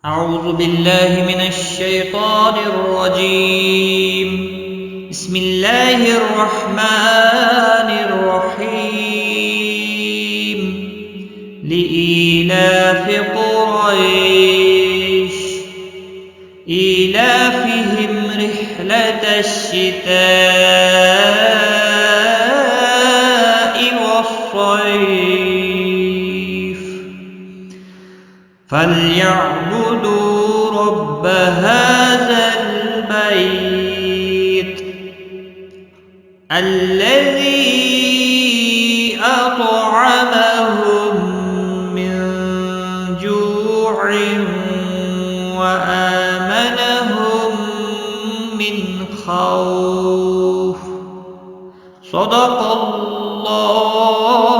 أعوذ بالله من الشيطان الرجيم. بسم الله الرحمن الرحيم. لإيلاف قريش إيلافهم رحلة الشتاء والصيف فليعبدوا رب هذا البيت الذي أطعمهم من جوع وآمنهم من خوف. صدق الله